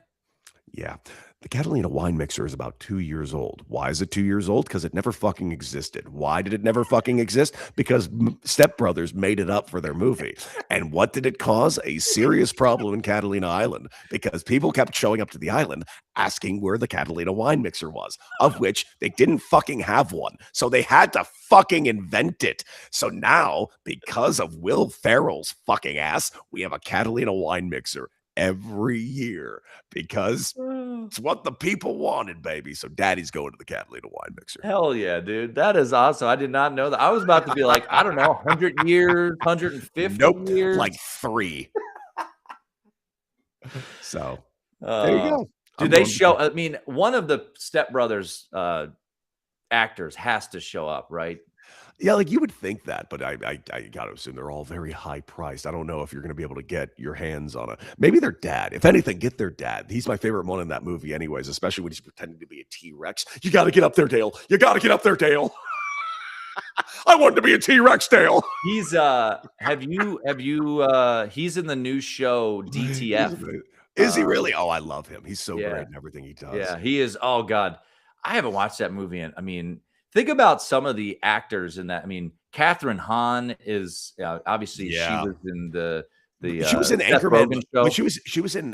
Yeah. The Catalina wine mixer is about 2 years old. Why is it 2 years old? Because it never fucking existed. Why did it never fucking exist? Because Step Brothers made it up for their movie. And what did it cause? A serious problem in Catalina Island, because people kept showing up to the island asking where the Catalina wine mixer was, of which they didn't fucking have one. So they had to fucking invent it. So now, because of Will Ferrell's fucking ass, we have a Catalina wine mixer every year because it's what the people wanted, baby. So daddy's going to the Catalina wine mixer. Hell yeah, dude. That is awesome. I did not know that. I was about to be like, I don't know, 100 years, 150 years. Like 3. So there you go. Do they show? I mean, one of the Step Brothers actors has to show up, right? Yeah, like you would think that, but I gotta assume they're all very high priced. I don't know if you're gonna be able to get your hands on maybe their dad. If anything, get their dad. He's my favorite one in that movie, anyways, especially when he's pretending to be a T-Rex. You gotta get up there, Dale. You gotta get up there, Dale. I want to be a T-Rex, Dale. He's have you he's in the new show DTF. Is he really? Oh, I love him. He's so great in everything he does. Yeah, he is. Oh God. I haven't watched that movie, and I mean, think about some of the actors in that. I mean, Catherine Hahn is obviously she was in the she was in Anchorman show. She was in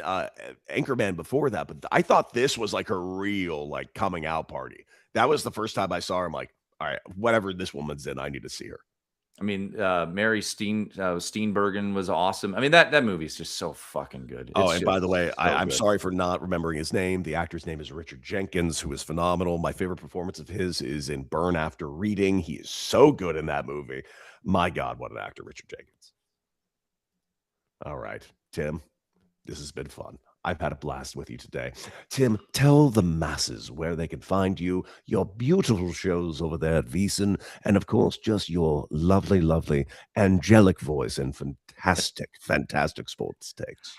Anchorman before that, but I thought this was like her real like coming out party. That was the first time I saw her. I'm like, all right, whatever this woman's in, I need to see her. I mean, Mary Steenburgen was awesome. I mean, that movie is just so fucking good. And by the way, I'm sorry for not remembering his name. The actor's name is Richard Jenkins, who is phenomenal. My favorite performance of his is in Burn After Reading. He is so good in that movie. My God, what an actor, Richard Jenkins. All right, Tim, this has been fun. I've had a blast with you today. Tim, tell the masses where they can find you, your beautiful shows over there at VSiN, and of course, just your lovely, lovely, angelic voice and fantastic sports takes.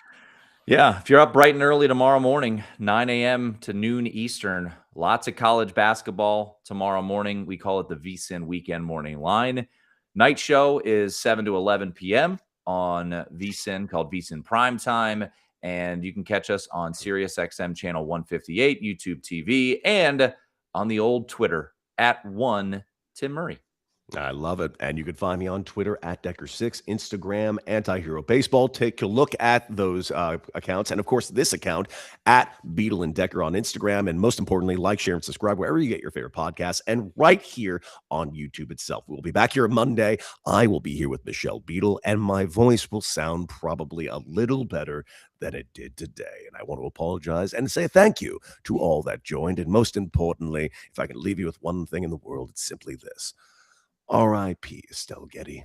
Yeah, if you're up bright and early tomorrow morning, 9 a.m. to noon Eastern, lots of college basketball tomorrow morning. We call it the VSiN Weekend Morning Line. Night show is 7 to 11 p.m. on VSiN, called VSiN Primetime. And you can catch us on SiriusXM channel 158, YouTube TV, and on the old Twitter at @1Tim Murray. I love it. And you can find me on Twitter at Decker6, Instagram, Antihero Baseball. Take a look at those accounts. And of course, this account at Beadle and Decker on Instagram. And most importantly, like, share, and subscribe wherever you get your favorite podcasts and right here on YouTube itself. We'll be back here Monday. I will be here with Michelle Beadle, and my voice will sound probably a little better than it did today. And I want to apologize and say thank you to all that joined. And most importantly, if I can leave you with one thing in the world, it's simply this. R.I.P. Estelle Getty.